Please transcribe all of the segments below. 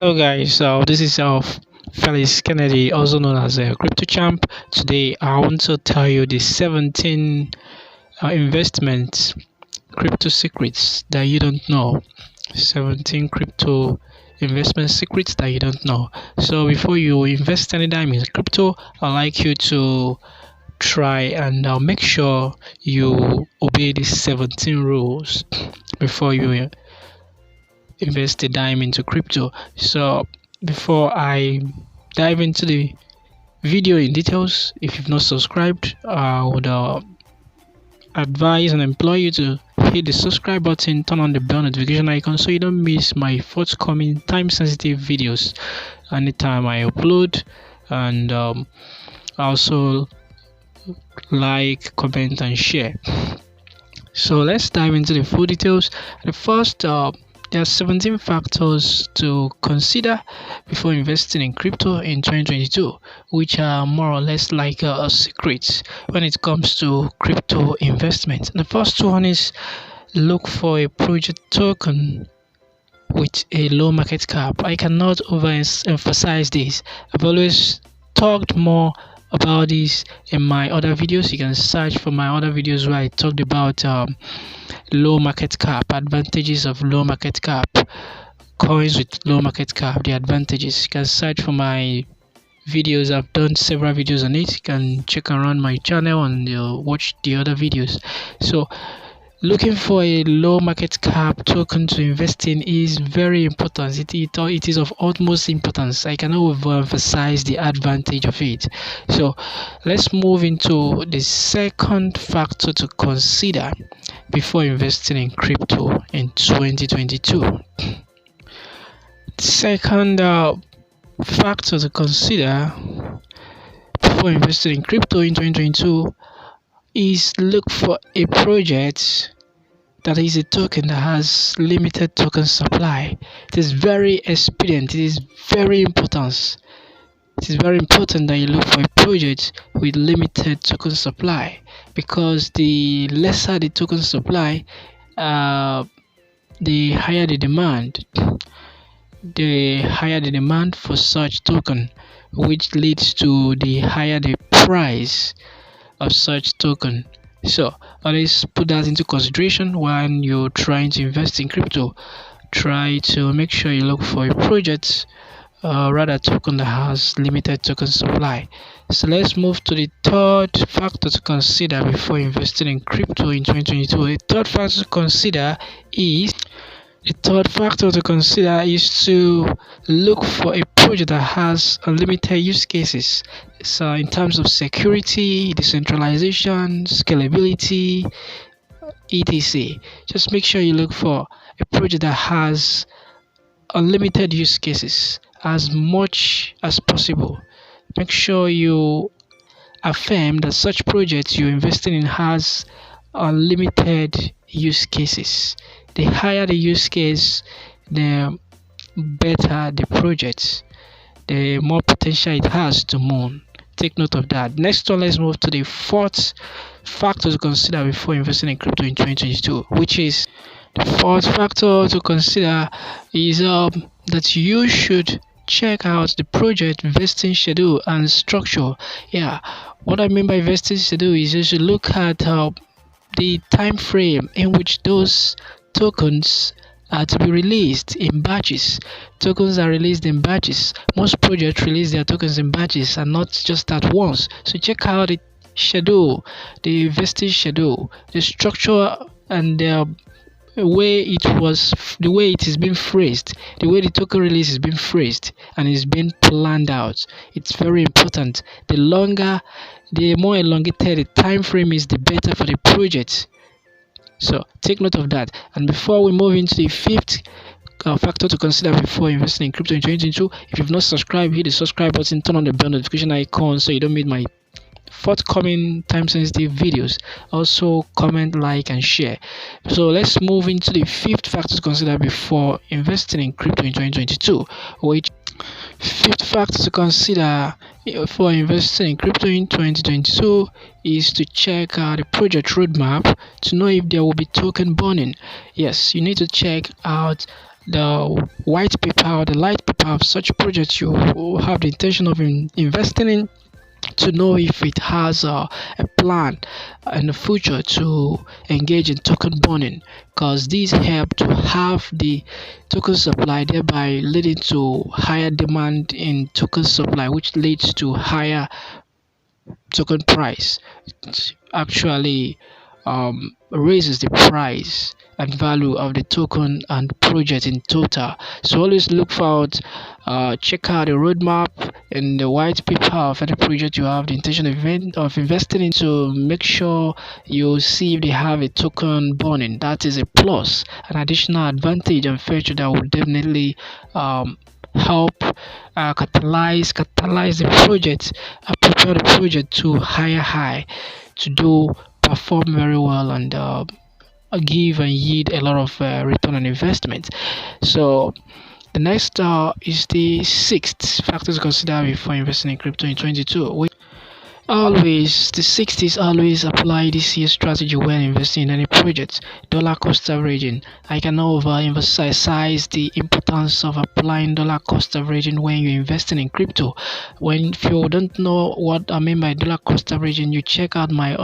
Hello guys, this is Felix Kennedy, also known as a Crypto Champ. Today I want to tell you the 17 investment crypto secrets that you don't know. 17 crypto investment secrets that you don't know. So before you invest any dime in crypto, I'd like you to try and make sure you obey these 17 rules before you invest a dime into crypto. So before I dive into the video in details, if you've not subscribed, I would advise and employ you to hit the subscribe button, turn on the bell notification icon so you don't miss my forthcoming time sensitive videos anytime I upload, and also like, comment and share. So let's dive into the full details. The first, there are 17 factors to consider before investing in crypto in 2022, which are more or less like a secret when it comes to crypto investment. The first one is look for a project token with a low market cap. I cannot overemphasize this. I've always talked more about this in my other videos. You can search for my other videos where I talked about low market cap, advantages of low market cap, coins with low market cap, the advantages. You can search for my videos. I've done several videos on it. You can check around my channel and watch the other videos. So looking for a low market cap token to invest in is very important. It is of utmost importance. I cannot overemphasize the advantage of it. So let's move into the second factor to consider before investing in crypto in 2022. Second factor to consider before investing in crypto in 2022 is look for a project that is a token that has limited token supply. It is very expedient. It is very important. It is very important that you look for a project with limited token supply, because the lesser the token supply, the higher the demand. The higher the demand for such token, which leads to the higher the price of such token. So always put that into consideration when you're trying to invest in crypto. Try to make sure you look for a project, rather token that has limited token supply. So let's move to the third factor to consider before investing in crypto in 2022. The third factor to consider is to look for a project that has unlimited use cases. So, in terms of security, decentralization, scalability, etc., just make sure you look for a project that has unlimited use cases as much as possible. Make sure you affirm that such project you're investing in has unlimited use cases. The higher the use case, the better the project, the more potential it has to moon. Take note of that. Next one, let's move to the fourth factor to consider before investing in crypto in 2022, which is the fourth factor to consider is that you should check out the project vesting schedule and structure. Yeah, what I mean by vesting schedule is you should look at the time frame in which those tokens are to be released in batches. Tokens are released in batches. Most projects release their tokens in batches and not just at once. So check out the schedule, the vesting schedule, the structure, and the way it is being phrased, the way the token release is being phrased and is being planned out. It's very important. The more elongated the time frame is, the better for the project. So take note of that. And before we move into the fifth factor to consider before investing in crypto in 2022, if you've not subscribed, hit the subscribe button, turn on the bell notification icon so you don't miss my forthcoming time sensitive videos. Also comment, like and share. So let's move into the fifth factor to consider before investing in crypto in 2022, which fifth factor to consider for investing in crypto in 2022 is to check the project roadmap to know if there will be token burning. Yes, you need to check out the white paper or the light paper of such project you have the intention of investing in, to know if it has a plan in the future to engage in token burning, because these help to have the token supply, thereby leading to higher demand in token supply, which leads to higher token price. It actually raises the price and value of the token and project in total. So always look for out, check out the roadmap and the white paper of any project you have the intention of investing in, to make sure you see if they have a token burning. That is a plus, an additional advantage and feature that will definitely help catalyze the project, prepare the project to higher high, to do perform very well, and give and yield a lot of return on investment. So the next is the sixth factor to consider before investing in crypto in 22. Always, the 60s always apply this year's strategy when investing in any project. Dollar cost averaging. I can overemphasize the importance of applying dollar cost averaging when you're investing in crypto. When if you don't know what I mean by dollar cost averaging, you check out my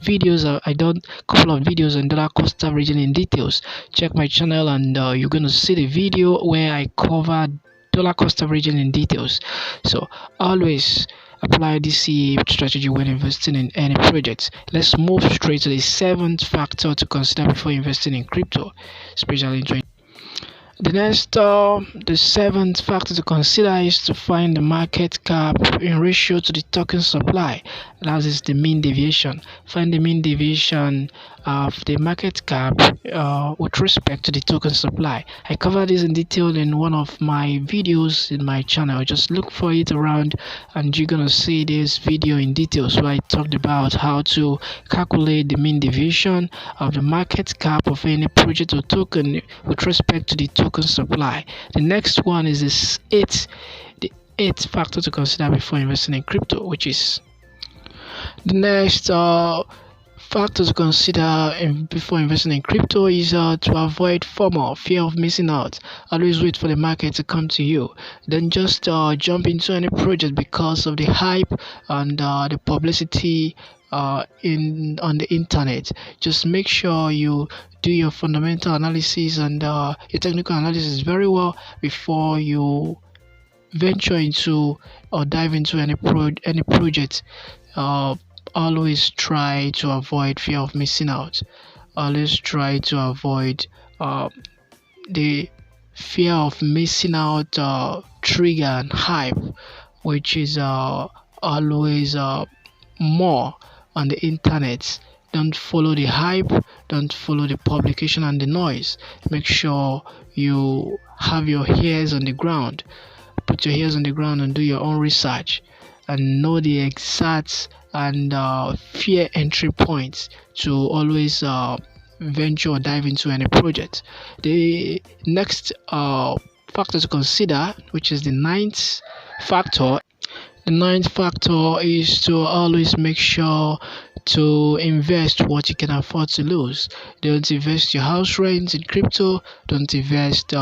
videos. I done a couple of videos on dollar cost averaging in details. Check my channel, and you're gonna see the video where I cover dollar cost averaging in details. So always apply this strategy when investing in any project. Let's move straight to the seventh factor to consider before investing in crypto, especially in the next, the seventh factor to consider is to find the market cap in ratio to the token supply. That is the mean deviation. Find the mean deviation of the market cap with respect to the token supply. I covered this in detail in one of my videos in my channel. Just look for it around, and you're gonna see this video in detail. So I talked about how to calculate the mean deviation of the market cap of any project or token with respect to the token supply. The next one is the eighth factor to consider before investing in crypto, which is the next factor to consider before investing in crypto is to avoid FOMO, fear of missing out. Always wait for the market to come to you. Then just jump into any project because of the hype and the publicity in on the internet. Just make sure you do your fundamental analysis and your technical analysis very well before you venture into or dive into any project. Always try to avoid fear of missing out. Always try to avoid the fear of missing out trigger and hype, which is always more on the internet. Don't follow the hype, don't follow the publication and the noise. Make sure you have your ears on the ground. Put your ears on the ground and do your own research and know the exact and fear entry points to always venture or dive into any project. The next factor to consider, which is the ninth factor, is to always make sure to invest what you can afford to lose. Don't invest your house rent in crypto. Don't invest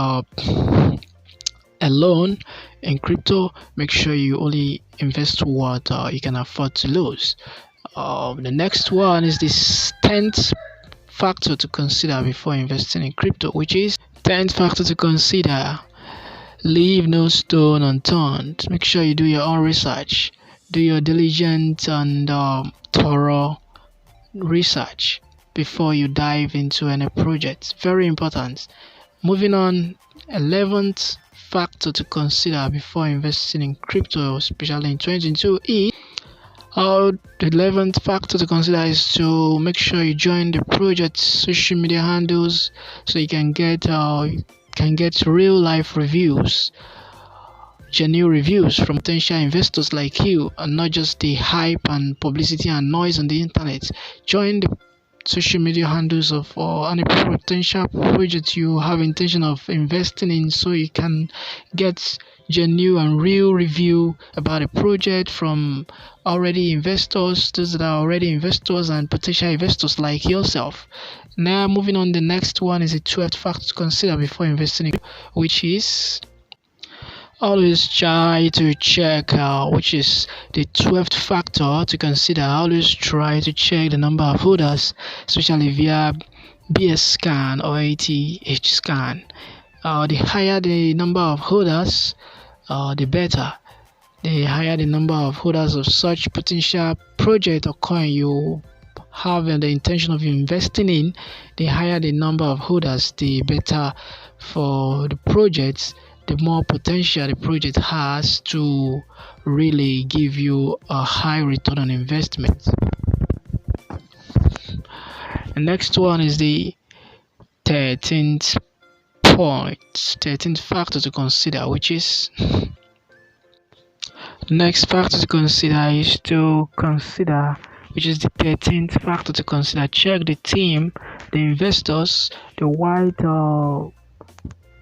alone in crypto. Make sure you only invest what you can afford to lose. The next one is this 10th factor to consider before investing in crypto, which is 10th factor to consider: leave no stone unturned. Make sure you do your own research, do your diligent and thorough research before you dive into any project. Very important. Moving on, 11th factor to consider before investing in crypto, especially in 2022, is the 11th factor to consider is to make sure you join the project's social media handles so you can get real life reviews, genuine reviews from potential investors like you, and not just the hype and publicity and noise on the internet. Join the social media handles of or any potential project you have intention of investing in, so you can get genuine and real review about a project from already investors, those that are already investors and potential investors like yourself. Now moving on, the next one is a 12th factor to consider before investing, which is always try to check, which is the 12th factor to consider. Always try to check the number of holders, especially via BS scan or ATH scan. The higher the number of holders, the better. The higher the number of holders of such potential project or coin you have the intention of investing in, the higher the number of holders, the better for the project, the more potential the project has to really give you a high return on investment. The next one is the 13th point, 13th factor to consider, which is the next factor to consider is to consider, which is the 13th factor to consider. Check the team, the investors, the white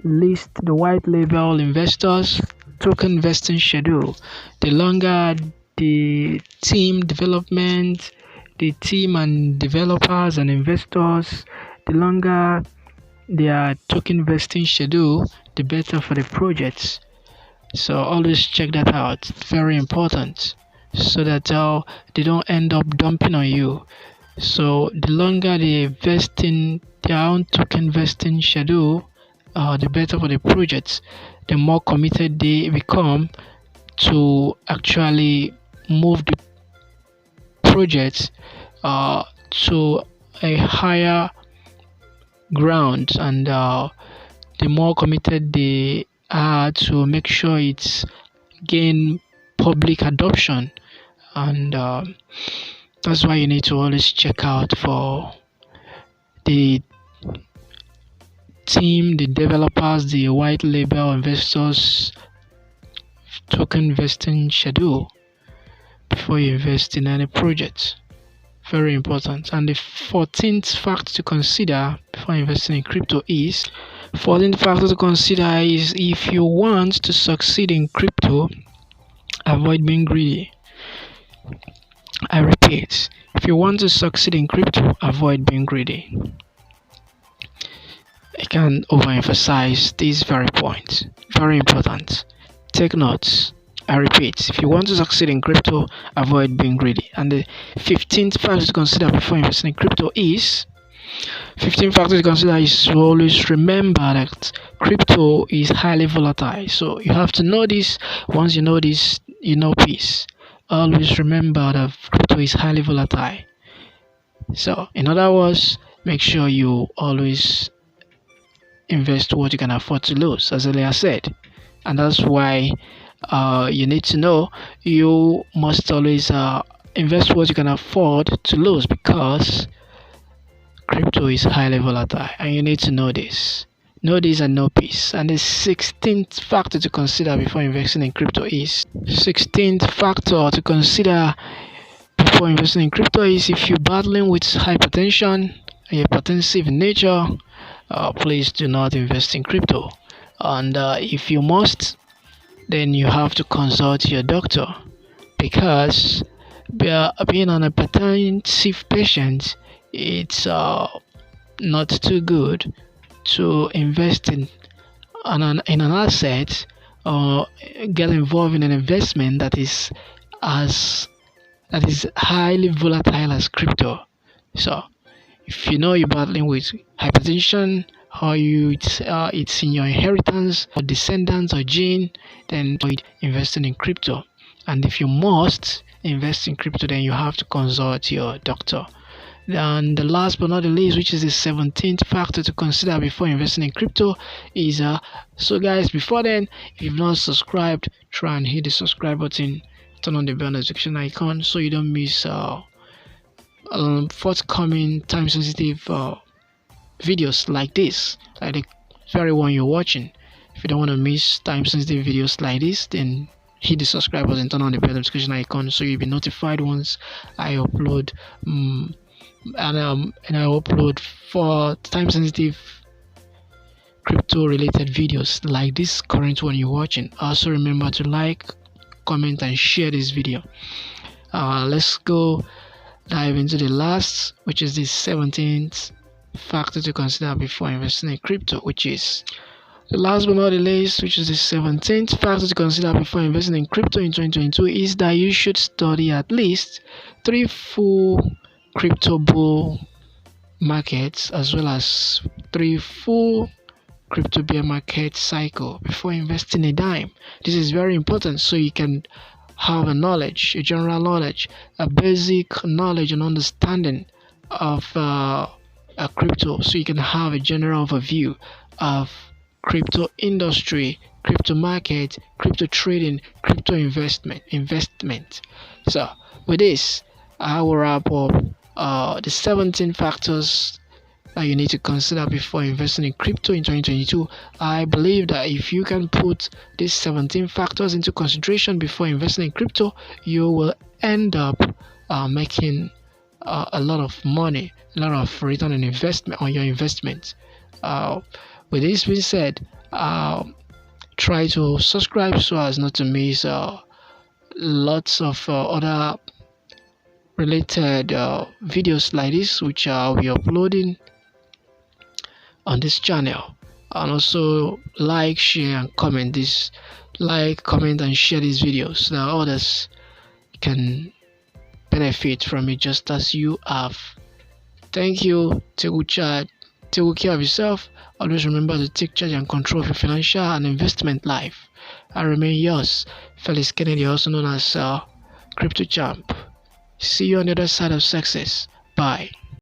list, the white label investors, token vesting schedule. The longer the team development, the team and developers and investors, the longer their token vesting schedule, the better for the projects. So always check that out. Very important, so that they don't end up dumping on you. So the longer they invest in their own token vesting schedule, the better for the projects. The more committed they become to actually move the project to a higher ground, and the more committed they are to make sure it's gain public adoption. And that's why you need to always check out for the team, the developers, the white label investors token vesting schedule before you invest in any project. Very important. And the 14th factor to consider before investing in crypto is 14th factor to consider is, if you want to succeed in crypto, avoid being greedy. I repeat, if you want to succeed in crypto, avoid being greedy. I can't overemphasize this very point. Very important. Take notes. I repeat, if you want to succeed in crypto, avoid being greedy. And the 15th factor to consider before investing in crypto is 15 factors to consider is to always remember that crypto is highly volatile. So you have to know this. Once you know this, you know peace. Always remember that crypto is highly volatile. So in other words, make sure you always invest what you can afford to lose, as earlier said. And that's why you need to know you must always invest what you can afford to lose, because crypto is highly volatile, and you need to know this. Know this and know peace. And the 16th factor to consider before investing in crypto is 16th factor to consider before investing in crypto is, if you're battling with hypertension and you're hypertensive in nature, please do not invest in crypto. And if you must, then you have to consult your doctor, because being an hypertensive patient, it's not too good to invest in an asset or get involved in an investment that is highly volatile as crypto. So if you know you're battling with hypertension, or it's in your inheritance or descendants or gene, then avoid investing in crypto. And if you must invest in crypto, then you have to consult your doctor. And the last but not the least, which is the 17th factor to consider before investing in crypto, is so guys, before then, if you've not subscribed, try and hit the subscribe button, turn on the bell notification icon, so you don't miss forthcoming time sensitive videos like this, like the very one you're watching. If you don't want to miss time sensitive videos like this, then hit the subscribe button, turn on the bell notification icon, so you'll be notified once I upload and I upload for time sensitive crypto related videos like this current one you're watching. Also remember to like, comment and share this video. Let's go dive into the last, which is the 17th factor to consider before investing in crypto, which is the last but not the least, which is the 17th factor to consider before investing in crypto in 2022, is that you should study at least 3 full crypto bull markets as well as 3 full crypto bear market cycle before investing a dime. This is very important so you can have a general knowledge, a basic knowledge and understanding of a crypto, so you can have a general overview of crypto industry, crypto market, crypto trading, crypto investment. So with this, I will wrap up the 17 factors that you need to consider before investing in crypto in 2022. I believe that if you can put these 17 factors into consideration before investing in crypto, you will end up making a lot of money, a lot of return on investment on your investment. With this being said, try to subscribe so as not to miss lots of other related videos like this, which I'll be uploading on this channel. And also like, share and comment this, comment and share these videos so that others can benefit from it just as you have. Thank you. Take good care of yourself. Always remember to take charge and control of your financial and investment life. I remain yours, Felix Kennedy, also known as Crypto Champ. See you on the other side of success. Bye.